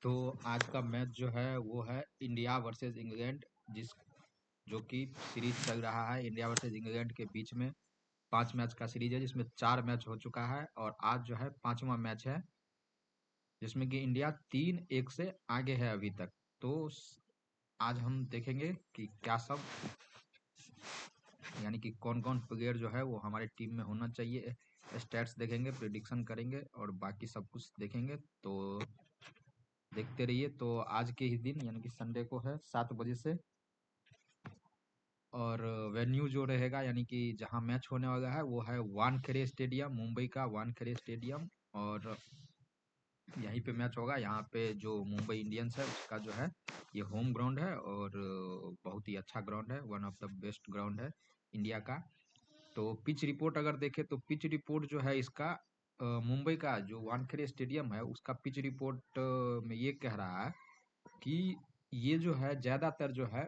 तो आज का मैच जो है वो है इंडिया वर्सेस इंग्लैंड, जिस जो कि सीरीज चल रहा है इंडिया वर्सेस इंग्लैंड के बीच में। 5 मैच का सीरीज है जिसमें 4 मैच हो चुका है और आज जो है 5वां मैच है जिसमें कि इंडिया 3-1 से आगे है अभी तक। तो आज हम देखेंगे कि क्या सब, यानी कि कौन कौन प्लेयर जो है वो हमारे टीम में होना चाहिए, स्टैट्स देखेंगे, प्रिडिक्शन करेंगे और बाकी सब कुछ देखेंगे। तो देखते रहिए। तो आज के ही दिन यानी कि संडे को है 7 बजे से, और वेन्यू जो रहेगा यानी कि जहां मैच होने वाला है वो है वानखेड़े स्टेडियम, मुंबई का वानखेड़े स्टेडियम। और यहीं पे मैच होगा। यहाँ पे जो मुंबई इंडियंस है उसका जो है ये होम ग्राउंड है और बहुत ही अच्छा ग्राउंड है, one of the best ground है इंडिया का। तो पिच रिपोर्ट अगर देखें तो पिच रिपोर्ट जो है इसका, मुंबई का जो वानखेड़े स्टेडियम है उसका पिच रिपोर्ट में ये कह रहा है कि ये जो है ज़्यादातर जो है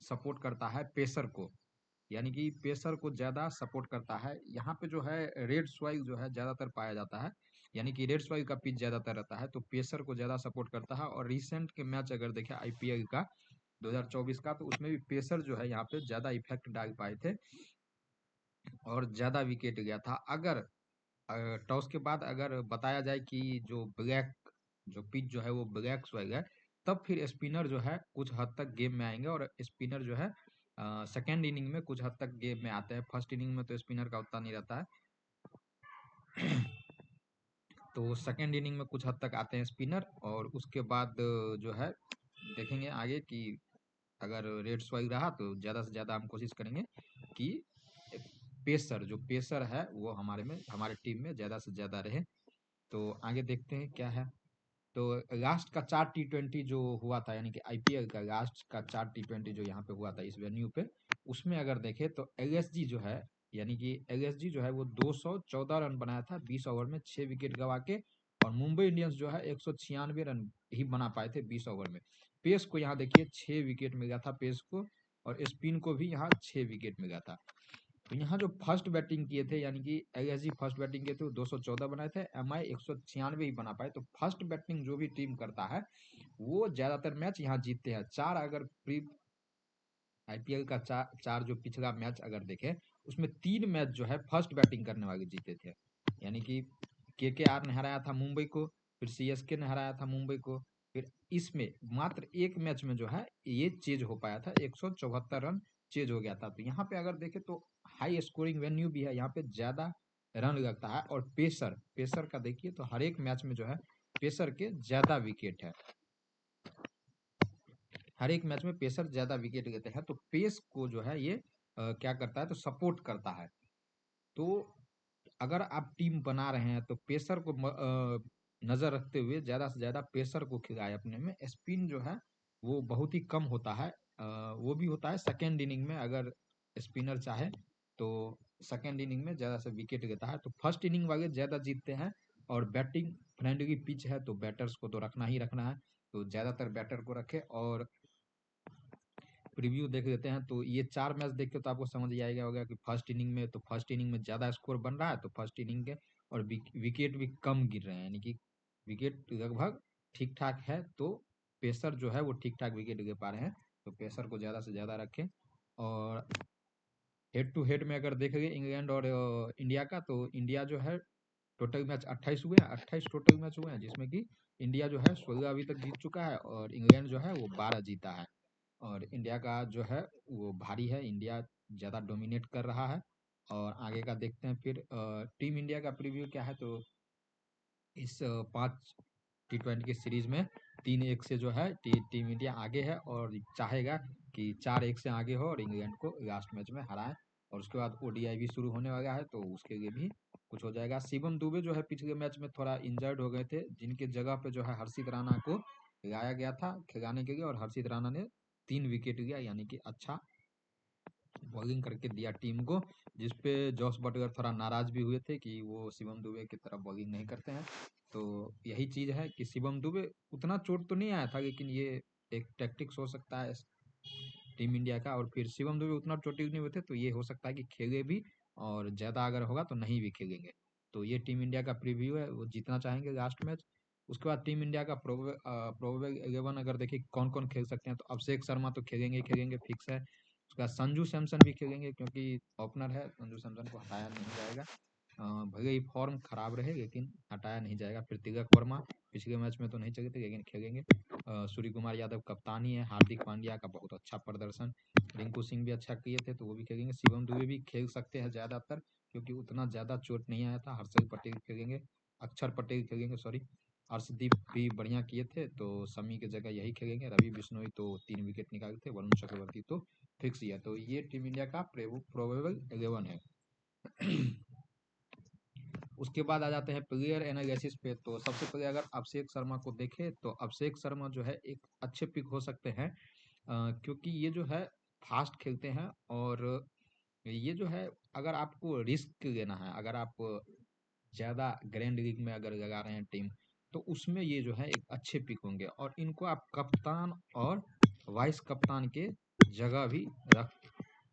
सपोर्ट करता है पेसर को, यानी कि पेसर को ज़्यादा सपोर्ट करता है। यहाँ पे जो है रेड सॉइल जो है ज़्यादातर पाया जाता है, यानी कि रेड सॉइल का पिच ज़्यादातर रहता है, तो पेसर को ज़्यादा सपोर्ट करता है। और रिसेंट के मैच अगर देखें आईपीएल का 2024 का, तो उसमें भी पेसर जो है यहाँ पे ज़्यादा इफेक्ट डाल पाए थे और ज़्यादा विकेट गया था। अगर टॉस के बाद अगर बताया जाए कि जो ब्लैक जो पिच जो है वो ब्लैक स्वेग है, तब फिर स्पिनर जो है कुछ हद तक गेम में आएंगे। और स्पिनर जो है सेकेंड इनिंग में कुछ हद तक गेम में आते हैं। फर्स्ट इनिंग में तो स्पिनर का उतना नहीं रहता है। तो सेकेंड इनिंग में कुछ हद तक आते हैं स्पिनर, और उसके बाद जो है देखेंगे आगे कि अगर रेड स्वेग रहा तो ज़्यादा से ज़्यादा हम कोशिश करेंगे कि पेसर जो पेसर है वो हमारे टीम में ज़्यादा से ज़्यादा रहे। तो आगे देखते हैं क्या है। तो लास्ट का 4 T20 जो हुआ था, यानी कि आईपीएल का लास्ट का 4 T20 जो यहाँ पे हुआ था इस वेन्यू पे, उसमें अगर देखें तो एलएसजी जो है, यानी कि एलएसजी जो है वो 214 रन बनाया था 20 ओवर में, 6 विकेट गवा के। और मुंबई इंडियंस जो है 196 रन ही बना पाए थे 20 ओवर में। पेस को यहाँ देखिए 6 विकेट मिला था पेस को, और स्पिन को भी यहाँ 6 विकेट मिला था। तो यहाँ जो फर्स्ट बैटिंग किए थे, यानी कि एलएसजी फर्स्ट बैटिंग किए थे वो 214 बनाए थे, एमआई 196 ही बना पाए। तो फर्स्ट बैटिंग जो भी टीम करता है वो ज्यादातर मैच यहाँ जीतते हैं। चार अगर प्री आईपीएल का चार जो पिछला मैच अगर देखें, उसमें 3 मैच जो है फर्स्ट बैटिंग करने वाले जीते थे। यानी कि केकेआर ने हराया था मुंबई को, फिर सीएसके ने हराया था मुंबई को, फिर इसमें मात्र एक मैच में जो है ये चेज हो पाया था, 174 रन चेज हो गया था। तो यहाँ पे अगर देखें तो हाई स्कोरिंग वेन्यू भी है, यहाँ पे ज्यादा रन लगता है। और पेसर पेसर का देखिए तो हर एक मैच में जो है पेसर के ज्यादा विकेट है, हर एक मैच में पेसर ज्यादा विकेट लेते हैं। तो पेस को जो है ये क्या करता है तो सपोर्ट करता है। तो अगर आप टीम बना रहे हैं तो पेसर को नजर रखते हुए ज्यादा से ज्यादा पेसर को खिलाए अपने में। स्पिन जो है वो बहुत ही कम होता है, वो भी होता है सेकेंड इनिंग में अगर स्पिनर चाहे तो। सेकेंड इनिंग में ज्यादा से विकेट लेता है, तो फर्स्ट इनिंग वाले ज्यादा जीतते हैं। और बैटिंग फ्रेंडली पिच है तो बैटर्स को तो रखना ही रखना है, तो ज्यादातर बैटर को रखे। और प्रीव्यू देख लेते हैं तो ये 4 मैच देख के तो आपको समझ ही आएगा होगा कि फर्स्ट इनिंग में ज़्यादा स्कोर बन रहा है, तो फर्स्ट इनिंग के और विकेट भी कम गिर रहे हैं, यानी कि विकेट लगभग ठीक ठाक है। तो पेसर जो है वो ठीक ठाक विकेट ले पा रहे हैं, तो पेसर को ज़्यादा से ज़्यादा रखें। और हेड टू हेड में अगर देखेंगे इंग्लैंड और इंडिया का, तो इंडिया जो है टोटल मैच 28 हुए हैं, 28 टोटल मैच हुए हैं, जिसमें कि इंडिया जो है 16 अभी तक जीत चुका है और इंग्लैंड जो है वो 12 जीता है। और इंडिया का जो है वो भारी है, इंडिया ज़्यादा डोमिनेट कर रहा है। और आगे का देखते हैं फिर टीम इंडिया का प्रीव्यू क्या है। तो इस 5 T20 की सीरीज में 3-1 से जो है टीम इंडिया आगे है, और चाहेगा कि 4-1 से आगे हो और इंग्लैंड को लास्ट मैच में हराए। और उसके बाद ओडीआई भी शुरू होने वाला है, तो उसके लिए भी कुछ हो जाएगा। शिवम दुबे जो है पिछले मैच में थोड़ा इंजर्ड हो गए थे, जिनके जगह पे जो है हर्षित राणा को लाया गया था खिलाने के लिए, और हर्षित राणा ने 3 विकेट लिया, यानी कि अच्छा बॉलिंग करके दिया टीम को। जिसपे जॉस बटलर थोड़ा नाराज भी हुए थे कि वो शिवम दुबे की तरह बॉलिंग नहीं करते हैं। तो यही चीज है कि शिवम दुबे उतना चोट तो नहीं आया था, लेकिन ये एक टैक्टिक्स हो सकता है टीम इंडिया का। और फिर शिवम दुबे उतना चोटिल नहीं हुए थे, तो ये हो सकता है कि खेले भी, और ज्यादा अगर होगा तो नहीं भी खेलेंगे। तो ये टीम इंडिया का प्रीव्यू है, वो जीतना चाहेंगे लास्ट मैच। उसके बाद टीम इंडिया का प्रोबेबल 11 अगर देखिए कौन कौन खेल सकते हैं, तो अभिषेक शर्मा तो खेलेंगे ही खेलेंगे, फिक्स है। उसके बाद संजू सैमसन भी खेलेंगे, क्योंकि ओपनर है, संजू सैमसन को हटाया नहीं जाएगा। भले ही फॉर्म खराब रहे लेकिन हटाया नहीं जाएगा। फिर तिलक वर्मा पिछले मैच में तो नहीं चले थे लेकिन खेलेंगे। सूर्य कुमार यादव कप्तानी है, हार्दिक पांड्या का बहुत अच्छा प्रदर्शन, रिंकू सिंह भी अच्छा किए थे तो वो भी खेलेंगे। शिवम दुबे भी खेल सकते हैं ज़्यादातर, क्योंकि उतना ज़्यादा चोट नहीं आया था। हर्षल पटेल खेलेंगे, अक्षर पटेल खेलेंगे, सॉरी। अर्शदीप भी बढ़िया किए थे, तो शमी की जगह यही खेलेंगे। रवि बिश्नोई तो 3 विकेट निकाले थे, वरुण चक्रवर्ती तो फिक्स ही है। तो ये टीम इंडिया का प्रोबेबल 11 है। उसके बाद आ जाते हैं प्लेयर एनालिसिस पे। तो सबसे पहले अगर अभिषेक शर्मा को देखें तो अभिषेक शर्मा जो है एक अच्छे पिक हो सकते हैं, क्योंकि ये जो है फास्ट खेलते हैं। और ये जो है, अगर आपको रिस्क लेना है, अगर आप ज़्यादा ग्रैंड लीग में अगर लगा रहे हैं टीम, तो उसमें ये जो है एक अच्छे पिक होंगे। और इनको आप कप्तान और वाइस कप्तान के जगह भी रख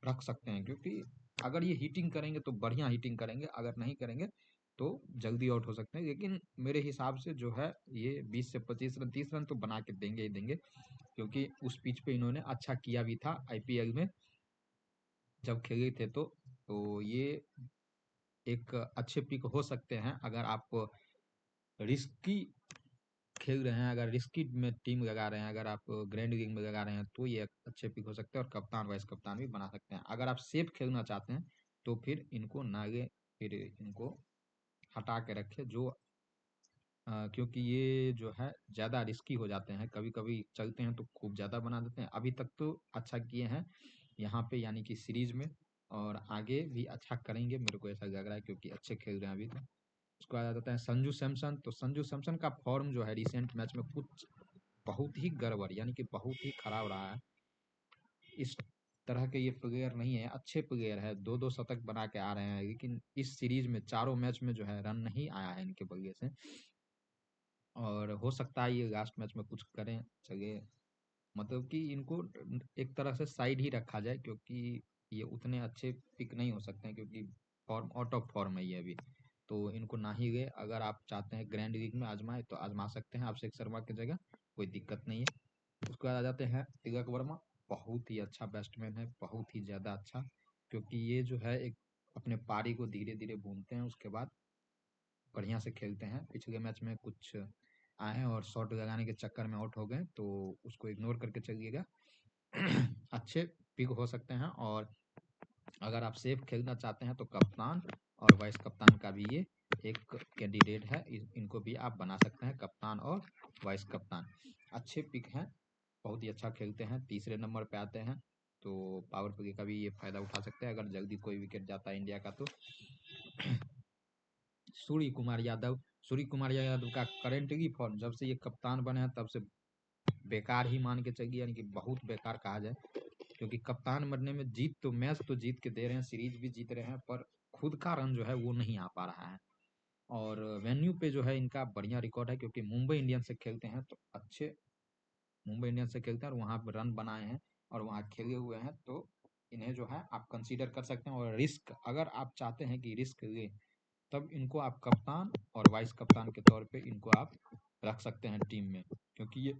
रख सकते हैं, क्योंकि अगर ये हिटिंग करेंगे तो बढ़िया हिटिंग करेंगे, अगर नहीं करेंगे तो जल्दी आउट हो सकते हैं। लेकिन मेरे हिसाब से जो है ये 20 से 25 रन, 30 रन तो बना के देंगे ही देंगे, क्योंकि उस पिच पे इन्होंने अच्छा किया भी था आईपीएल में जब खेले थे। तो ये एक अच्छे पिक हो सकते हैं। अगर आप रिस्की खेल रहे हैं, अगर रिस्की में टीम लगा रहे हैं, अगर आप ग्रैंड लीग में लगा रहे हैं, तो ये अच्छे पिक हो सकते हैं। और कप्तान वाइस कप्तान भी बना सकते हैं। अगर आप सेफ खेलना चाहते हैं तो फिर इनको नागे, फिर इनको हटा के रखे, जो क्योंकि ये जो है ज़्यादा रिस्की हो जाते हैं। कभी कभी चलते हैं तो खूब ज़्यादा बना देते हैं। अभी तक तो अच्छा किए हैं यहाँ पे, यानी कि सीरीज में, और आगे भी अच्छा करेंगे, मेरे को ऐसा लग रहा है, क्योंकि अच्छे खेल रहे हैं अभी तो। उसके बाद आ जाता है संजू सैमसन। तो संजू सैमसन का फॉर्म जो है रिसेंट मैच में कुछ बहुत ही गड़बड़, यानी कि बहुत ही खराब रहा है। इस तरह के ये प्लेयर नहीं है, अच्छे प्लेयर है, दो दो शतक बना के आ रहे हैं, लेकिन इस सीरीज में चारों मैच में जो है रन नहीं आया है इनके बल्ले से। और हो सकता है ये लास्ट मैच में कुछ करें। चलिए, मतलब कि इनको एक तरह से साइड ही रखा जाए, क्योंकि ये उतने अच्छे पिक नहीं हो सकते हैं, क्योंकि फॉर्म आउट ऑफ फॉर्म है ये अभी। तो इनको ना ही गए। अगर आप चाहते हैं ग्रैंड लीग में आजमाए तो आजमा सकते हैं अभिषेक शर्मा की जगह, कोई दिक्कत नहीं है। उसके बाद आ जाते हैं तिलक वर्मा। बहुत ही अच्छा बैट्समैन है, बहुत ही ज़्यादा अच्छा, क्योंकि ये जो है एक अपने पारी को धीरे धीरे भूनते हैं, उसके बाद बढ़िया से खेलते हैं। पिछले मैच में कुछ आए और शॉट लगाने के चक्कर में आउट हो गए, तो उसको इग्नोर करके चलिएगा। अच्छे पिक हो सकते हैं। और अगर आप सेफ खेलना चाहते हैं तो कप्तान और वाइस कप्तान का भी ये एक कैंडिडेट है, इनको भी आप बना सकते हैं, कप्तान और वाइस कप्तान। अच्छे पिक हैं, बहुत ही अच्छा खेलते हैं, तीसरे नंबर पे आते हैं। तो पावर प्ले का भी ये फायदा उठा सकते हैं अगर जल्दी कोई विकेट जाता है इंडिया का तो। सूर्य कुमार यादव। सूर्य कुमार यादव का करेंटली फॉर्म, जब से ये कप्तान बने हैं तब से बेकार ही मान के चलिए, यानी कि बहुत बेकार कहा जाए। क्योंकि कप्तान बनने में जीत तो, मैच तो जीत के दे रहे हैं, सीरीज भी जीत रहे हैं, पर खुद का रन जो है वो नहीं आ पा रहा है। और वेन्यू पे जो है इनका बढ़िया रिकॉर्ड है, क्योंकि मुंबई इंडियंस से खेलते हैं तो अच्छे, मुंबई इंडियंस से खेलते हैं और वहाँ पर रन बनाए हैं और वहाँ खेले हुए हैं, तो इन्हें जो है आप कंसीडर कर सकते हैं। और रिस्क, अगर आप चाहते हैं कि रिस्क ले, तब इनको आप कप्तान और वाइस कप्तान के तौर पे इनको आप रख सकते हैं टीम में, क्योंकि ये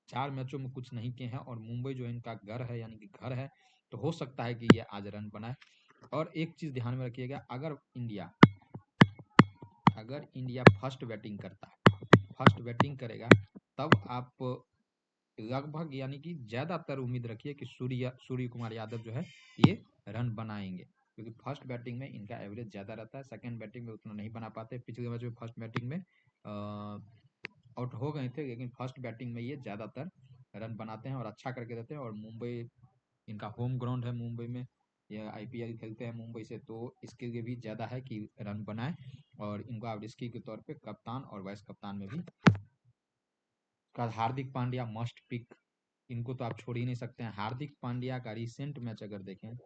4 मैचों में कुछ नहीं किए हैं और मुंबई जो इनका घर है, यानी कि घर है, तो हो सकता है कि ये आज रन बनाए। और एक चीज़ ध्यान में रखिएगा, अगर इंडिया फर्स्ट बैटिंग करता है, फर्स्ट बैटिंग करेगा, तब आप लगभग, यानी कि ज़्यादातर उम्मीद रखिए कि सूर्य कुमार यादव जो है ये रन बनाएंगे, क्योंकि फर्स्ट बैटिंग में इनका एवरेज ज़्यादा रहता है, सेकंड बैटिंग में उतना नहीं बना पाते। पिछले मैच में फर्स्ट बैटिंग में आउट हो गए थे, लेकिन फर्स्ट बैटिंग में ये ज़्यादातर रन बनाते हैं और अच्छा करके देते हैं। और मुंबई इनका होम ग्राउंड है, मुंबई में ये आईपीएल खेलते हैं मुंबई से, तो इसके लिए भी ज़्यादा है कि रन बनाए। और इनको आप रिस्की के तौर पे कप्तान और वाइस कप्तान में भी। हार्दिक पांड्या मस्ट पिक, इनको तो आप छोड़ ही नहीं सकते हैं। हार्दिक पांड्या का रिसेंट मैच अगर देखें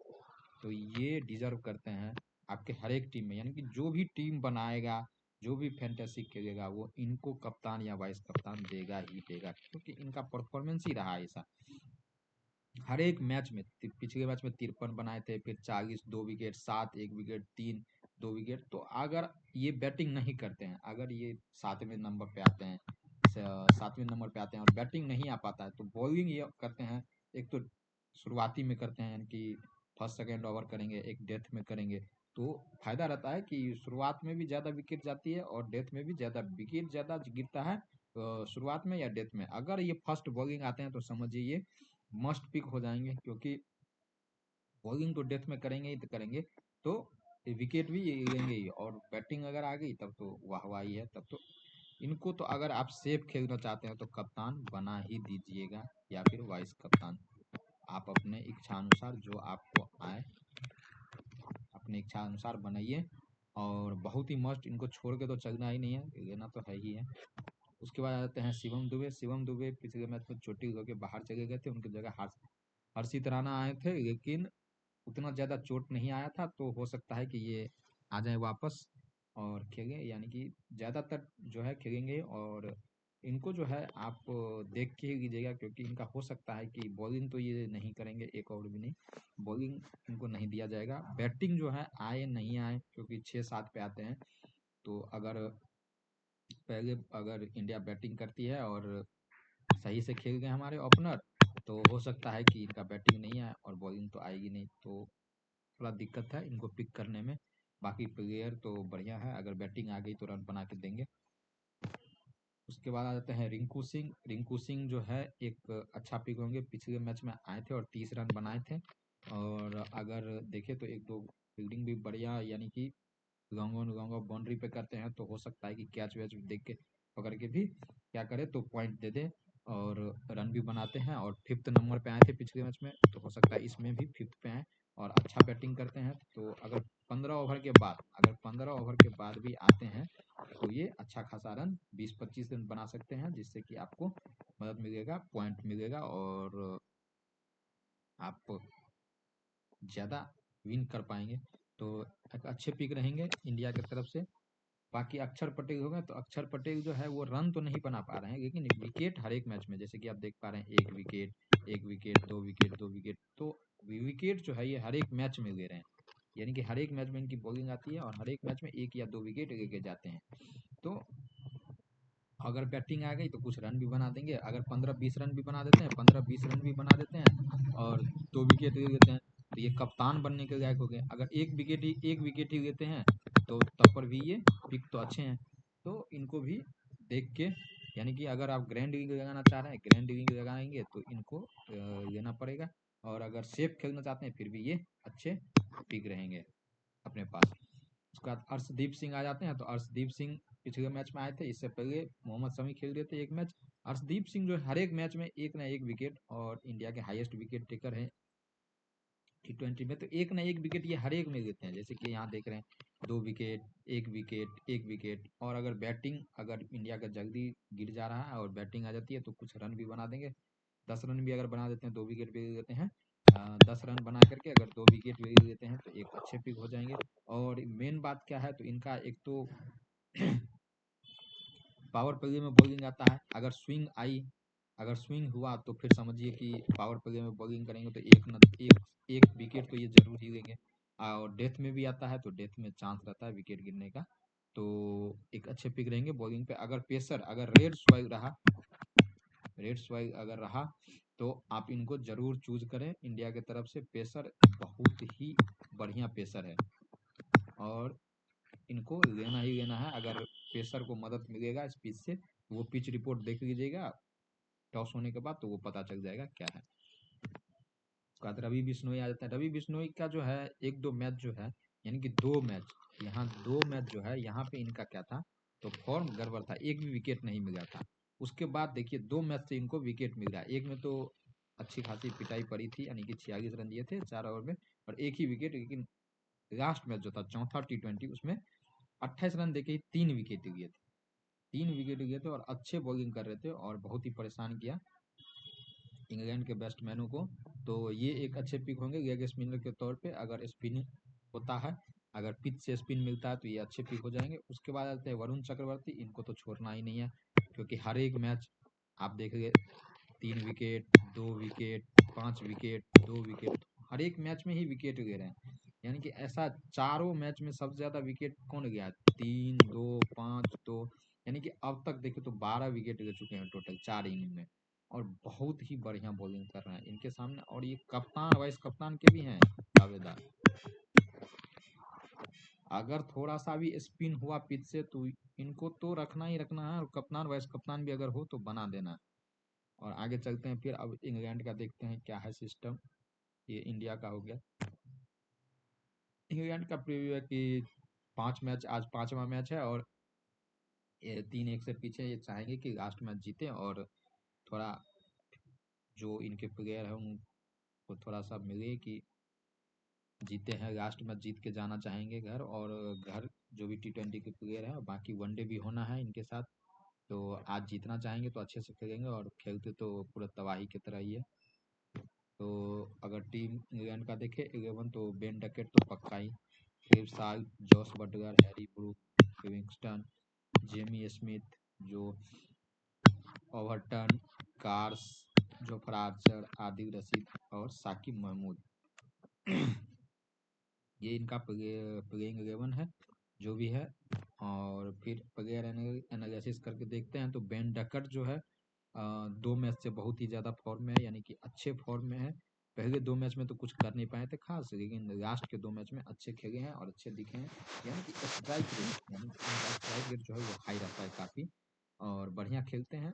तो ये डिजर्व करते हैं आपके हर एक टीम में, यानी कि जो भी टीम बनाएगा, जो भी फैंटेसी खेलेगा, वो इनको कप्तान या वाइस कप्तान देगा ही देगा, क्योंकि इनका परफॉर्मेंस ही रहा ऐसा। हर एक मैच में, पिछले मैच में 53 बनाए थे, फिर 40, 2 विकेट, 7, 1 विकेट, 3, 2 विकेट। तो अगर ये बैटिंग नहीं करते हैं, अगर ये 7वें नंबर पे आते हैं, 7वें नंबर पे आते हैं और बैटिंग नहीं आ पाता है, तो बॉलिंग ये करते हैं। एक तो शुरुआती में करते हैं, यानी कि फर्स्ट सेकंड ओवर करेंगे, एक डेथ में करेंगे, तो फायदा रहता है कि शुरुआत में भी ज़्यादा विकेट जाती है और डेथ में भी ज़्यादा विकेट ज़्यादा गिरता है शुरुआत में या डेथ में। अगर ये फर्स्ट बॉलिंग आते हैं तो समझिए ये मस्ट पिक हो जाएंगे, क्योंकि बॉलिंग तो डेथ में करेंगे ही तो करेंगे, तो विकेट भी ये लेंगे ही, और बैटिंग अगर आ गई तब तो वाह वाह ही है। तब तो इनको तो अगर आप सेफ खेलना चाहते हैं तो कप्तान बना ही दीजिएगा, या फिर वाइस कप्तान। आप अपने इच्छा अनुसार जो आपको आए अपनी इच्छा अनुसार बनाइए, और बहुत ही मस्त, इनको छोड़ के तो चलना ही नहीं है, लेना तो है ही है। उसके बाद आते हैं शिवम दुबे। शिवम दुबे पिछले मैच में चोटिल होकर बाहर चले गए थे, उनकी जगह हर्षित राणा आए थे, लेकिन उतना ज़्यादा चोट नहीं आया था, तो हो सकता है कि ये आ जाए वापस और खेलें, यानी कि ज़्यादातर जो है खेलेंगे। और इनको जो है आप देख के ही लीजिएगा, क्योंकि इनका हो सकता है कि बॉलिंग तो ये नहीं करेंगे, एक ओवर भी नहीं, बॉलिंग इनको नहीं दिया जाएगा। बैटिंग जो है आए नहीं आए, क्योंकि 6-7 पे आते हैं, तो अगर पहले अगर इंडिया बैटिंग करती है और सही से खेल गए हमारे ओपनर, तो हो सकता है कि इनका बैटिंग नहीं आए और बॉलिंग तो आएगी नहीं, तो थोड़ा दिक्कत है इनको पिक करने में। बाकी प्लेयर तो बढ़िया है, अगर बैटिंग आ गई तो रन बना के देंगे। उसके बाद आ जाते हैं रिंकू सिंह। रिंकू सिंह जो है एक अच्छा पिक होंगे, पिछले मैच में आए थे और 30 रन बनाए थे। और अगर देखें तो एक दो फील्डिंग भी बढ़िया, यानी कि long on long off boundary पे करते हैं, तो हो सकता है कि कैच वैच देख के पकड़ के भी क्या करे तो पॉइंट दे दे और रन भी बनाते हैं। और 5th नंबर पे आए थे पिछले मैच में, तो हो सकता है इसमें भी 5th पे आए और अच्छा बैटिंग करते हैं। तो अगर 15 ओवर के बाद भी आते हैं, तो ये अच्छा खासा रन 20-25 रन बना सकते हैं, जिससे कि आपको मदद मिलेगा, पॉइंट मिलेगा, और आप ज़्यादा विन कर पाएंगे। तो एक अच्छे पिक रहेंगे इंडिया की तरफ से। बाकी अक्षर पटेल हो गए, तो अक्षर पटेल जो है वो रन तो नहीं बना पा रहे हैं, लेकिन विकेट हर एक मैच में, जैसे कि आप देख पा रहे हैं, 1 विकेट 2 विकेट 2 विकेट, तो विकेट जो है ये हर एक मैच में ले रहे हैं, यानी कि हर एक मैच में इनकी बॉलिंग आती है और हर एक मैच में 1 या 2 विकेट लेके जाते हैं। तो अगर बैटिंग आ गई तो कुछ रन भी बना देंगे, अगर 15-20 रन भी बना देते हैं, 15-20 रन भी बना देते हैं और 2 विकेट ले लेते हैं, तो ये कप्तान बनने के लायक हो गए। अगर एक विकेट ही लेते हैं, तो तब पर भी ये पिक तो अच्छे हैं। तो इनको भी देख के, यानी कि अगर आप ग्रैंड लीग लगाना चाह रहे हैं, ग्रैंड लीग लगाएंगे तो इनको लेना पड़ेगा, और अगर सेफ खेलना चाहते हैं फिर भी ये अच्छे पिक रहेंगे अपने पास। उसके बाद अर्शदीप सिंह आ जाते हैं, तो अर्शदीप सिंह पिछले मैच में आए थे, इससे पहले मोहम्मद शमी खेल रहे थे एक मैच। अर्शदीप सिंह जो हर एक मैच में एक ना एक विकेट, और इंडिया के हाईएस्ट विकेट टेकर हैं T20 में, तो एक ना एक विकेट ये हर एक में देते हैं, जैसे कि यहाँ देख रहे हैं 2 विकेट 1 विकेट 1 विकेट। और अगर बैटिंग अगर इंडिया का जल्दी गिर जा रहा है और बैटिंग आ जाती है, तो कुछ रन भी बना देंगे, 10 रन भी अगर बना देते हैं, 2 विकेट भी ले लेते हैं, 10 रन बना करके अगर 2 विकेट भी ले लेते हैं, तो एक अच्छे पिक हो जाएंगे। और मेन बात क्या है, तो इनका एक तो पावर प्ले में बॉलिंग आता है, अगर स्विंग हुआ तो फिर समझिए कि पावर प्ले में बॉलिंग करेंगे तो एक विकेट तो ये जरूर ही लेंगे। और डेथ में भी आता है, तो डेथ में चांस रहता है विकेट गिरने का, तो एक अच्छे पिक रहेंगे बॉलिंग पे। अगर पेसर अगर रेड स्वाइग अगर रहा, तो आप इनको जरूर चूज करें इंडिया की तरफ से। पेसर बहुत ही बढ़िया पेसर है, और इनको लेना ही लेना है। अगर पेसर को मदद मिलेगा इस पिच से, तो वो पिच रिपोर्ट देख लीजिएगा टॉस होने के बाद, तो वो पता चल जाएगा क्या है। उसके बाद रवि बिश्नोई आ जाता है। रवि बिश्नोई का जो है 1-2 मैच जो है, यानी कि 2 मैच, यहाँ 2 मैच जो है यहाँ पे इनका क्या था, तो फॉर्म गड़बड़ था, एक भी विकेट नहीं मिला था। उसके बाद देखिए 2 मैच से इनको विकेट मिल रहा है, एक में तो अच्छी खासी पिटाई पड़ी थी, यानी कि 46 रन दिए थे 4 ओवर में और एक ही विकेट। लेकिन लास्ट मैच जो था चौथा T20, उसमें 28 रन देके ही 3 विकेट लिए थे, 3 विकेट लिए थे, और अच्छे बॉलिंग कर रहे थे और बहुत ही परेशान किया इंग्लैंड के बैट्समैनों को। तो ये एक अच्छे पिक होंगे लेग स्पिनर के तौर पे, अगर स्पिन होता है, अगर पिच से स्पिन मिलता है, तो ये अच्छे पिक हो जाएंगे। उसके बाद आते हैं वरुण चक्रवर्ती, इनको तो छोड़ना ही नहीं है, क्योंकि हर एक मैच आप देखेंगे 3 विकेट 2 विकेट 5 विकेट 2 विकेट, हर एक मैच में ही विकेट ले रहे हैं। यानी कि ऐसा चारों मैच में सबसे ज्यादा विकेट कौन गया? 3, 2, 5, 2, यानी कि अब तक देखे तो 12 विकेट गिर चुके हैं टोटल 4 इनिंग में। और बहुत ही बढ़िया बॉलिंग कर रहे हैं इनके सामने। और ये कप्तान वाइस कप्तान के भी हैं दावेदार। अगर थोड़ा सा भी स्पिन हुआ पिच से तो इनको तो रखना ही रखना है, और कप्तान वाइस कप्तान भी अगर हो तो बना देना है। और आगे चलते हैं फिर, अब इंग्लैंड का देखते हैं क्या है सिस्टम। ये इंडिया का हो गया। इंग्लैंड का प्रीव्यू है कि 5 मैच, आज 5वां मैच है, और ये 3-1 से पीछे। ये चाहेंगे कि लास्ट मैच जीते और थोड़ा जो इनके प्लेयर है उनको थोड़ा सा मिले कि जीते हैं, लास्ट मैच जीत के जाना चाहेंगे घर। और घर जो भी T20 के प्लेयर हैं, और बाकी वनडे भी होना है इनके साथ, तो आज जीतना चाहेंगे तो अच्छे से खेलेंगे, और खेलते तो पूरा तबाही की तरह ही है। तो अगर टीम इंग्लैंड का देखे 11, तो बेन डकेट तो पक्का ही, फिर साल Jos Buttler, Harry Brook, Livingstone, Jamie Smith, Joe Overton, Carse, Jofra Archer, Adil Rashid और साकिब महमूद। ये इनका प्लेइंग 11 है जो भी है। और फिर प्लेयर एनालिसिस करके देखते हैं, तो बेन डकट जो है 2 मैच से बहुत ही ज़्यादा फॉर्म में है, यानी कि अच्छे फॉर्म में है। पहले 2 मैच में तो कुछ कर नहीं पाए थे खास, लेकिन लास्ट के 2 मैच में अच्छे खेले हैं और अच्छे दिखे हैं। यानी कि स्ट्राइक रेट, यानी कि इनका स्ट्राइक रेट जो है वो हाई रहता है काफ़ी, और बढ़िया खेलते हैं।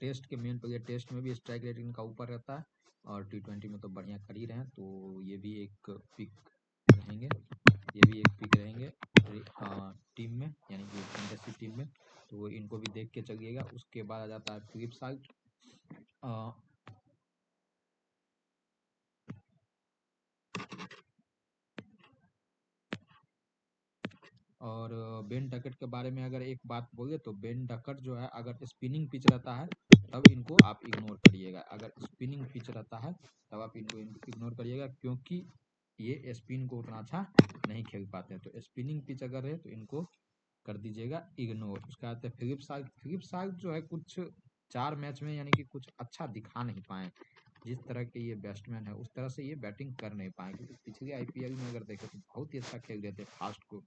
टेस्ट के मेन प्लेयर, टेस्ट में भी स्ट्राइक रेट इनका ऊपर रहता है, और T20 में तो बढ़िया कर ही रहे हैं। तो ये भी एक पिक रहेंगे, ये भी एक पिक रहेंगे टीम में, यानी कि फैंटेसी टीम में। तो इनको भी देख के चलिएगा। उसके बाद आ जाता है फ्लिप साइड। और बेन डकट के बारे में अगर एक बात बोले, तो बेन डकट जो है अगर स्पिनिंग पिच रहता है तब इनको आप इग्नोर करिएगा। अगर स्पिनिंग पिच रहता है तब आप इनको इग्नोर करिएगा, क्योंकि ये स्पिन को उतना अच्छा नहीं खेल पाते हैं। तो स्पिनिंग पिच अगर है तो इनको कर दीजिएगा इग्नोर। उसके बाद फिलिप साल्ट जो है कुछ 4 मैच में यानी कि कुछ अच्छा दिखा नहीं पाए। जिस तरह के ये बैट्समैन है उस तरह से ये बैटिंग कर नहीं पाए, क्योंकि पिछले IPL में अगर देखें तो बहुत ही अच्छा खेल रहे थे, फास्ट को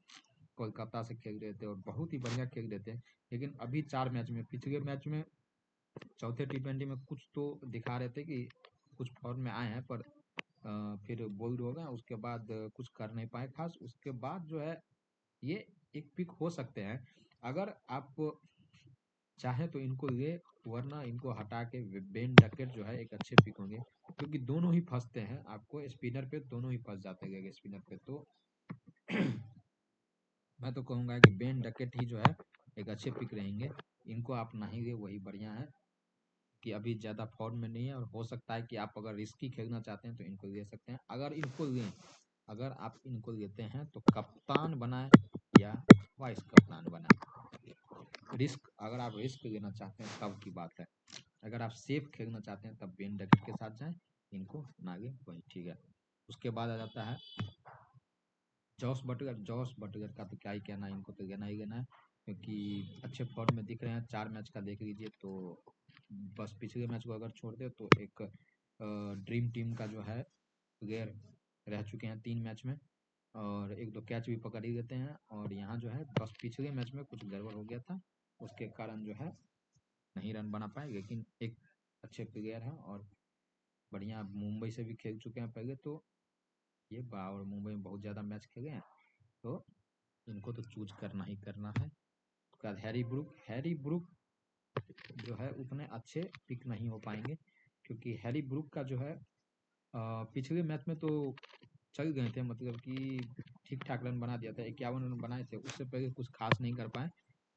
कोलकाता से खेल रहे थे और बहुत ही बढ़िया खेल रहे थे। लेकिन अभी 4 मैच में, पिछले मैच में चौथे T20 में कुछ तो दिखा रहे थे कि कुछ फॉर्म में आए हैं, पर फिर बोल्ड हो गए। उसके बाद कुछ कर नहीं पाए खास। उसके बाद जो है ये एक पिक हो सकते हैं अगर आप चाहे तो इनको ले, वरना इनको हटा के बेन डकेट जो है एक अच्छे पिक होंगे, क्योंकि दोनों ही फंसते हैं। आपको स्पिनर पे दोनों ही फंस जाते हैं स्पिनर पे। तो मैं तो कहूँगा कि बेन डकेट ही जो है एक अच्छे पिक रहेंगे। इनको आप नहीं ले वही बढ़िया है, कि अभी ज़्यादा फॉर्म में नहीं है, और हो सकता है कि आप अगर रिस्की खेलना चाहते हैं तो इनको ले सकते हैं। अगर आप इनको लेते हैं तो कप्तान बनाए या वाइस कप्तान बनाए। अगर आप रिस्क लेना चाहते हैं तब की बात है। अगर आप सेफ खेलना चाहते हैं तब बेन डकेट के साथ जाएं, इनको ना ले वही ठीक है। उसके बाद आ जाता है जॉस बटलर का तो क्या ही कहना है, इनको तो लेना ही लेना है, क्योंकि अच्छे फॉर्म में दिख रहे हैं। 4 मैच का देख लीजिए तो बस पिछले मैच को अगर छोड़ दे तो एक ड्रीम टीम का जो है प्लेयर रह चुके हैं 3 मैच में, और 1-2 कैच भी पकड़ ही लेते हैं। और यहाँ जो है बस पिछले मैच में कुछ गड़बड़ हो गया था, उसके कारण जो है नहीं रन बना पाए। लेकिन एक अच्छे प्लेयर हैं और बढ़िया, मुंबई से भी खेल चुके हैं पहले, तो ये और मुंबई में बहुत ज़्यादा मैच खेले हैं, तो इनको तो चूज करना ही करना है। उसके बाद हैरी ब्रूक जो है उतने अच्छे पिक नहीं हो पाएंगे, क्योंकि हैरी ब्रूक का जो है पिछले मैच में तो चल गए थे, मतलब कि ठीक ठाक रन बना दिया था, 51 रन बनाए थे। उससे पहले कुछ खास नहीं कर पाए।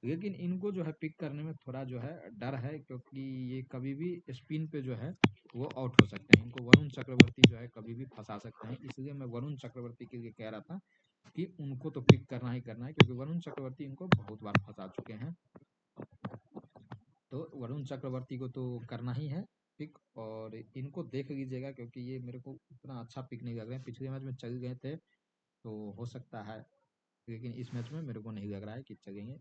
लेकिन इनको जो है पिक करने में थोड़ा जो है डर है, क्योंकि ये कभी भी स्पिन पे जो है वो आउट हो सकते हैं। इनको वरुण चक्रवर्ती जो है कभी भी फंसा सकते हैं, इसलिए मैं वरुण चक्रवर्ती के लिए कह रहा था कि उनको तो पिक करना ही करना है, क्योंकि वरुण चक्रवर्ती इनको बहुत बार फंसा चुके हैं। तो वरुण चक्रवर्ती को तो करना ही है पिक, और इनको देख लीजिएगा, क्योंकि ये मेरे को उतना अच्छा पिक नहीं लग रहा है। पिछले मैच में चल गए थे तो हो सकता है, लेकिन इस मैच में मेरे को नहीं लग रहा है कि चलेंगे।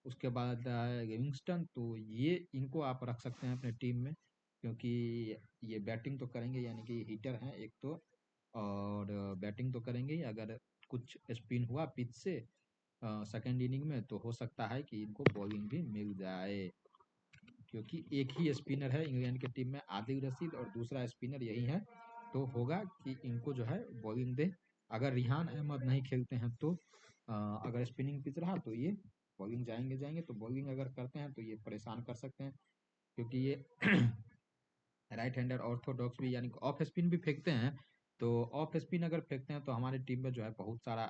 उसके बाद लिविंगस्टन, तो ये इनको आप रख सकते हैं अपने टीम में, क्योंकि ये बैटिंग तो करेंगे, यानी कि हिटर हैं एक तो, और बैटिंग तो करेंगे ही। अगर कुछ स्पिन हुआ पिच से सेकेंड इनिंग में तो हो सकता है कि इनको बॉलिंग भी मिल जाए, क्योंकि एक ही स्पिनर है इंग्लैंड की टीम में, आदिल रशीद, और दूसरा स्पिनर यही है। तो होगा कि इनको जो है बॉलिंग दे। अगर रिहान अहमद नहीं खेलते हैं तो अगर स्पिनिंग पिच रहा तो ये बॉलिंग जाएंगे जाएंगे, तो बॉलिंग अगर करते हैं तो ये परेशान कर सकते हैं, क्योंकि ये राइट हैंडर ऑर्थोडॉक्स भी, यानी ऑफ स्पिन भी फेंकते हैं। तो ऑफ स्पिन अगर फेंकते हैं तो हमारी टीम में जो है बहुत सारा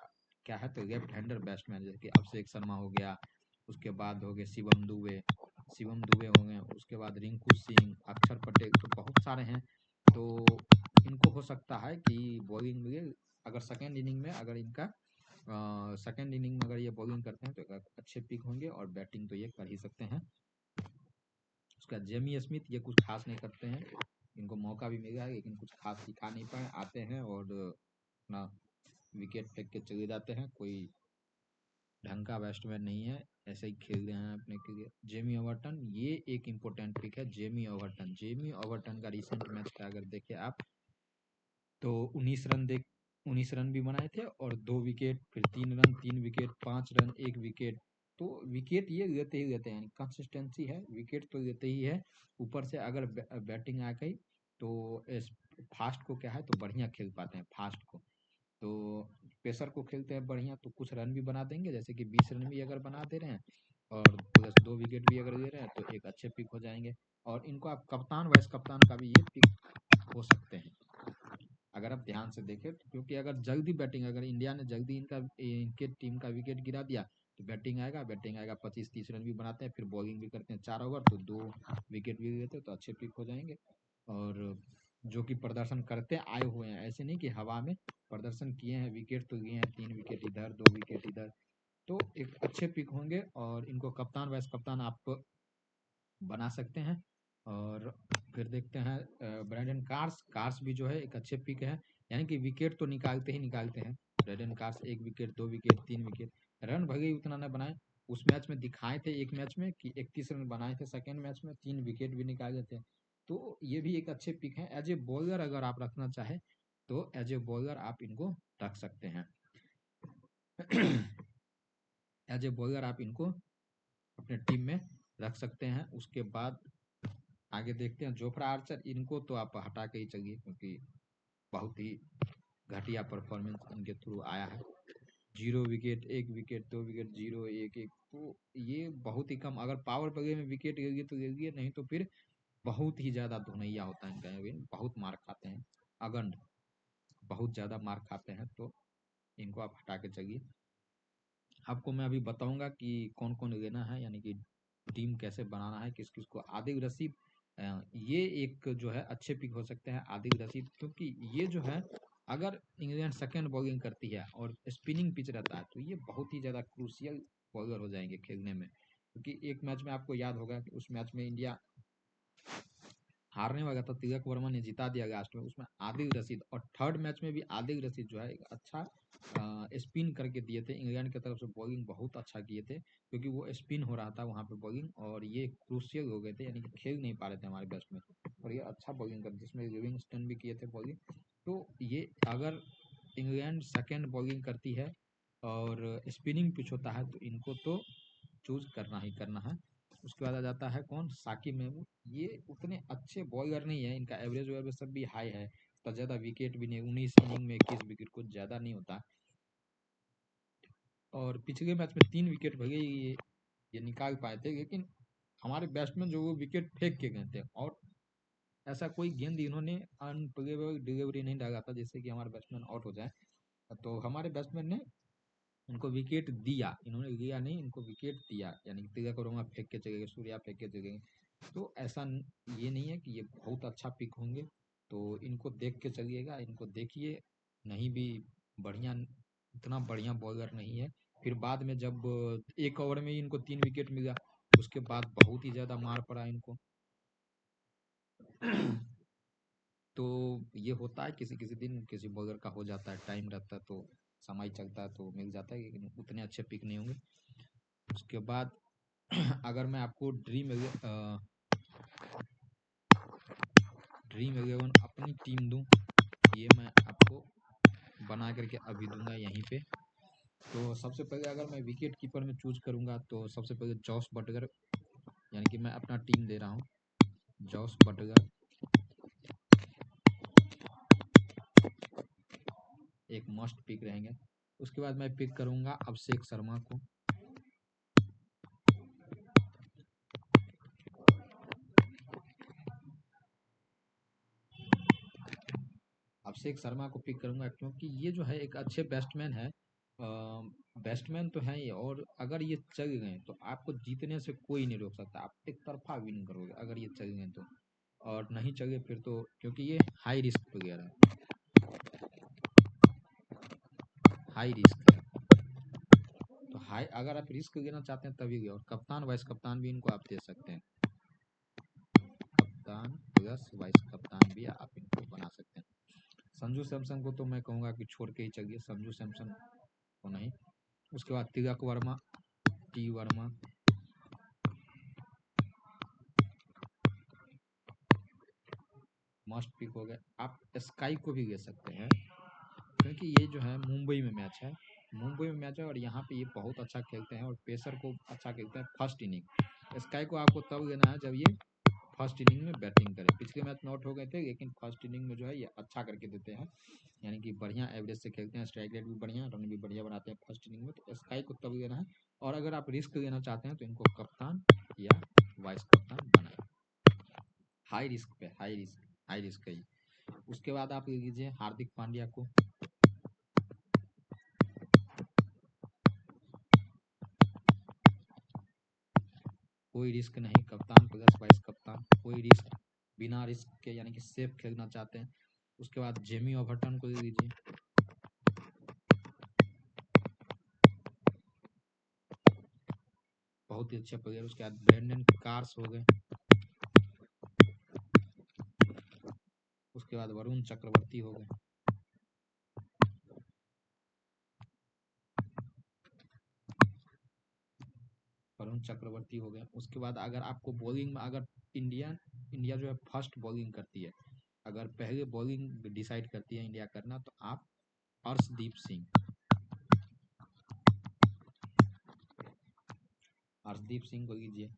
क्या है, तो लेफ्ट हैंडर बैट्समैन, जैसे कि अभिषेक शर्मा हो गया, उसके बाद हो गए शिवम दुबे हो गए, उसके बाद रिंकू सिंह, अक्षर पटेल, तो बहुत सारे हैं। तो इनको हो सकता है कि बॉलिंग में अगर सेकेंड इनिंग में अगर इनका सेकेंड इनिंग में अगर ये बॉलिंग करते हैं तो अच्छे पिक होंगे, और बैटिंग तो ये कर ही सकते हैं। उसका जेमी स्मिथ ये कुछ खास नहीं करते हैं, इनको मौका भी मिला है लेकिन कुछ खास दिखा नहीं पाए, आते हैं और अपना विकेट फेंक के चले जाते हैं। कोई ढंग का बैट्समैन नहीं है, ऐसे ही खेल रहे हैं अपने के लिए। जेमी ओवर्टन ये एक इम्पोर्टेंट पिक है। जेमी ओवर्टन का रिसेंट मैच का अगर देखें आप तो 19 रन भी बनाए थे, और 2 विकेट, फिर 3 रन, 3 विकेट, 5 रन, 1 विकेट। तो विकेट ये लेते ही लेते हैं, यानी कंसिस्टेंसी है, विकेट तो लेते ही है। ऊपर से अगर बैटिंग आ गई तो फास्ट को क्या है, तो बढ़िया खेल पाते हैं फास्ट को। तो पेसर को खेलते हैं बढ़िया तो कुछ रन भी बना देंगे, जैसे कि 20 रन भी अगर बना दे रहे हैं और प्लस 2 विकेट भी अगर ले रहे हैं तो एक अच्छे पिक हो जाएंगे। और इनको आप कप्तान वाइस कप्तान का भी ये पिक हो सकते हैं अगर आप ध्यान से देखें तो, क्योंकि अगर जल्दी बैटिंग, अगर इंडिया ने जल्दी इनके टीम का विकेट गिरा दिया तो बैटिंग आएगा 25-30 रन भी बनाते हैं, फिर बॉलिंग भी करते हैं 4 ओवर तो 2 विकेट भी लेते हैं, तो अच्छे पिक हो जाएंगे। और जो कि प्रदर्शन करते आए हुए हैं, ऐसे नहीं कि हवा में प्रदर्शन किए हैं, विकेट तो लिए हैं, 3 विकेट इधर 2 विकेट इधर, तो एक अच्छे पिक होंगे और इनको कप्तान वाइस कप्तान आप बना सकते हैं। और फिर देखते हैं ब्रैंडन कार्स भी जो है एक अच्छे पिक है, यानी कि विकेट तो निकालते ही निकालते हैं। Brydon Carse 1 wicket 2 wicket 3 wicket, run भले ही उतना न बनाए। उस मैच में दिखाए थे एक मैच में कि 31 रन बनाए थे, सेकेंड मैच में 3 विकेट भी निकाले थे। तो ये भी एक अच्छे पिक है। एज ए बॉलर अगर आप रखना चाहे तो एज ए बॉलर आप इनको रख सकते हैं। एज ए बॉलर आप इनको अपने टीम में रख सकते हैं। उसके बाद आगे देखते हैं जोफ्रा आर्चर, इनको तो आप हटा के ही चलिए, क्योंकि बहुत ही घटिया परफॉर्मेंस इनके थ्रू आया है। 0 विकेट 1 विकेट 2 विकेट 0 1 1, तो ये बहुत ही कम। अगर पावर प्ले में विकेट गिर गई तो गिर गई, नहीं तो फिर बहुत ही ज्यादा धुनैया होता है इनका, बहुत मार खाते हैं, अगंड बहुत ज्यादा मार खाते हैं, तो इनको आप हटा के चलिए। आपको मैं अभी बताऊंगा कि कौन कौन लेना है, यानी कि टीम कैसे बनाना है, किस किस को। आदिल रशीद ये एक जो है अच्छे पिक हो सकते हैं आदिल रशीद, क्योंकि ये जो है अगर इंग्लैंड सेकेंड बॉलिंग करती है और स्पिनिंग पिच रहता है तो ये बहुत ही ज़्यादा क्रूशियल बॉलर हो जाएंगे खेलने में। क्योंकि एक मैच में आपको याद होगा कि उस मैच में इंडिया हारने वाला था, तिलक वर्मा ने जिता दिया लास्ट में, उसमें आदिल रशीद, और थर्ड मैच में भी आदिल रशीद जो है एक अच्छा स्पिन करके दिए थे। इंग्लैंड की तरफ से बॉलिंग बहुत अच्छा किए थे, क्योंकि वो स्पिन हो रहा था वहाँ पे बॉलिंग, और ये क्रूशियल हो गए थे, यानी कि खेल नहीं पा रहे थे हमारे बैट्समैन, और ये अच्छा बॉलिंग कर, जिसमें लिविंगस्टन भी किए थे बॉलिंग। तो ये अगर इंग्लैंड सेकेंड बॉलिंग करती है और स्पिनिंग पिच होता है तो इनको तो चूज करना ही करना है। उसके बाद आ जाता है कौन, साकिब महमूद। ये उतने अच्छे बॉलर नहीं है, इनका एवरेज वेवरेज सब भी हाई है, तो ज़्यादा विकेट भी नहीं, 19 इनिंग में 21 विकेट कुछ ज़्यादा नहीं होता। और पिछले मैच में 3 विकेट भले ही ये निकाल पाए थे, लेकिन हमारे बैट्समैन जो वो विकेट फेंक के गए थे, और ऐसा कोई गेंद इन्होंने अनप्लेबल डिलीवरी नहीं डाला था जिससे कि हमारे बैट्समैन आउट हो जाए। तो हमारे बैट्समैन ने इनको विकेट दिया, इन्होंने लिया नहीं, इनको विकेट दिया, यानी कि तिलक वर्मा फेंक के चले गए, सूर्या फेंक के चले गए। तो ऐसा ये नहीं है कि ये बहुत अच्छा पिक होंगे, तो इनको देख के चलिएगा, इनको देखिए। नहीं भी बढ़िया, इतना बढ़िया बॉलर नहीं है। फिर बाद में जब 1 ओवर में ही इनको 3 विकेट मिला, उसके बाद बहुत ही ज़्यादा मार पड़ा इनको। तो ये होता है, किसी किसी दिन किसी बॉलर का हो जाता है, टाइम रहता है तो समय चलता है तो मिल जाता है, लेकिन उतने अच्छे पिक नहीं होंगे। उसके बाद अगर मैं आपको ड्रीम 11 अपनी टीम दूं, ये मैं आपको बना करके अभी दूंगा यहीं पे। तो सबसे पहले अगर मैं विकेट कीपर में चूज करूंगा तो सबसे पहले जॉस बटलर, यानी कि मैं अपना टीम दे रहा हूँ, जॉस बटलर एक मस्ट पिक रहेंगे। उसके बाद मैं पिक करूंगा अभिषेक शर्मा को। अभिषेक शर्मा को पिक करूंगा क्योंकि ये जो है एक अच्छे बैट्समैन है। बैट्समैन तो है ये, और अगर ये चल गए तो आपको जीतने से कोई नहीं रोक सकता, आप एक तरफा विन करोगे अगर ये चल गए तो। और नहीं चले फिर तो, क्योंकि ये हाई रिस्क वगैरह है, हाई रिस्क है। तो हाई अगर आप रिस्क लेना चाहते हैं तभी, और कप्तान वाइस कप्तान भी इनको आप दे सकते हैं, कप्तान प्लस वाइस कप्तान भी आप इनको बना सकते हैं। संजू सैमसन को तो मैं कहूँगा कि छोड़ के ही चलिए, संजू सैमसन को नहीं। उसके बाद Tilak Varma, T Varma, must pick हो गए। आप स्काई को भी ले सकते हैं क्योंकि ये जो है मुंबई में मैच है, मुंबई में मैच है और यहाँ पे ये बहुत अच्छा खेलते हैं और पेसर को अच्छा खेलते हैं फर्स्ट इनिंग। स्काई को आपको तब लेना है जब ये फर्स्ट इनिंग में बैटिंग करे। पिछले मैच नॉट हो गए थे लेकिन फर्स्ट इनिंग में जो है ये अच्छा करके देते हैं, यानी कि बढ़िया एवरेज से खेलते हैं, स्ट्राइक रेट भी बढ़िया, रन भी बढ़िया बनाते हैं फर्स्ट इनिंग में। तो स्काई को तब लेना है। और अगर आप रिस्क लेना चाहते हैं तो इनको कप्तान या वाइस कप्तान बनाए, हाई रिस्क पे, हाई रिस्क ही। उसके बाद आप ले लीजिए हार्दिक पांड्या को। कोई रिस्क नहीं, कप्तान प्लस वाइस कप्तान, कोई रिस्क, बिना रिस्क के, यानी कि सेफ खेलना चाहते हैं। उसके बाद जेमी ओवर्टन को ले लीजिए, बहुत ही अच्छे प्लेयर। उसके बाद ब्रेंडन कार्स हो गए। उसके बाद वरुण चक्रवर्ती हो गए, वरुण चक्रवर्ती हो गए। उसके बाद अगर आपको बॉलिंग में, अगर इंडिया जो है फर्स्ट बॉलिंग करती है, अगर पहले बॉलिंग डिसाइड करती है इंडिया करना, तो आप अर्शदीप सिंह, अर्शदीप सिंह को लीजिए।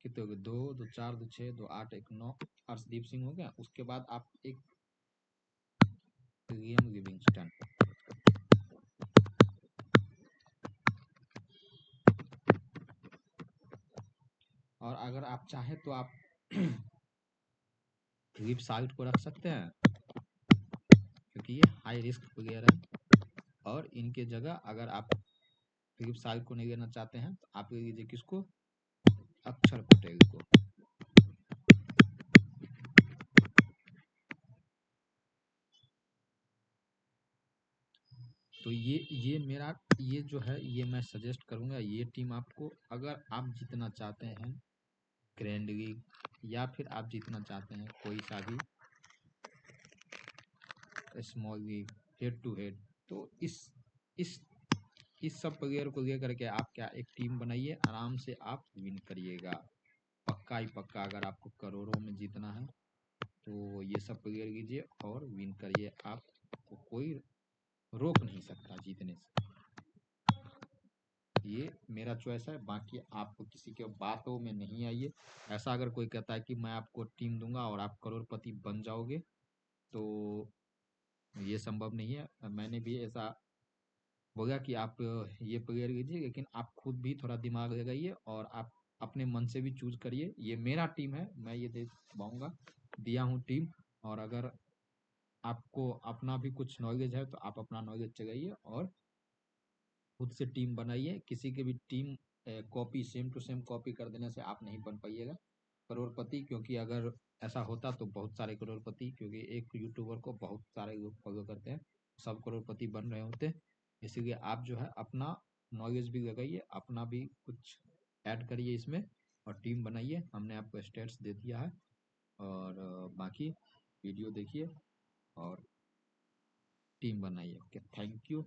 कितने हो गए, 2 2 4 2 6 2 8 1 9, अर्शदीप सिंह हो गया। उसके बाद आप एक लियम लिविंगस्टन, और अगर आप चाहें तो आप फिलिप साल्ट को रख सकते हैं क्योंकि ये हाई रिस्क प्लेयर है। और इनके जगह अगर आप फिलिप साल्ट को नहीं लेना चाहते हैं तो आप ले लीजिए किसको, अक्षर पटेल को। तो ये मेरा, ये जो है ये मैं सजेस्ट करूंगा ये टीम आपको, अगर आप जीतना चाहते हैं ग्रैंड लीग, या फिर आप जीतना चाहते हैं कोई सा भी small league head to head, तो इस इस सब प्लेयर को लेकर के आप क्या एक टीम बनाइए, आराम से आप विन करिएगा, पक्का ही पक्का। अगर आपको करोड़ों में जीतना है तो ये सब प्लेयर लीजिए और विन करिए, आपको कोई रोक नहीं सकता जीतने से। ये मेरा चॉइस है, बाकी आपको किसी के बातों में नहीं आइए। ऐसा अगर कोई कहता है कि मैं आपको टीम दूंगा और आप करोड़पति बन जाओगे, तो ये संभव नहीं है। मैंने भी ऐसा बोला कि आप ये प्लेयर लीजिए, लेकिन आप खुद भी थोड़ा दिमाग लगाइए और आप अपने मन से भी चूज करिए। ये मेरा टीम है, मैं ये दे पाऊंगा, दिया हूँ टीम। और अगर आपको अपना भी कुछ नॉलेज है तो आप अपना नॉलेज चलाइए और खुद से टीम बनाइए। किसी की भी team copy, same to same copy कर देने से आप नहीं बन पाइएगा करोड़पति, क्योंकि अगर ऐसा होता तो बहुत सारे करोड़पति, क्योंकि एक यूट्यूबर को बहुत सारे लोग फॉलो करते हैं, सब करोड़पति बन रहे होते। इसीलिए आप जो है अपना नॉलेज भी लगाइए, अपना भी कुछ ऐड करिए इसमें और टीम बनाइए। हमने आपको स्टेट्स दे दिया है, और बाकी वीडियो देखिए और टीम बनाइए। Okay, thank you.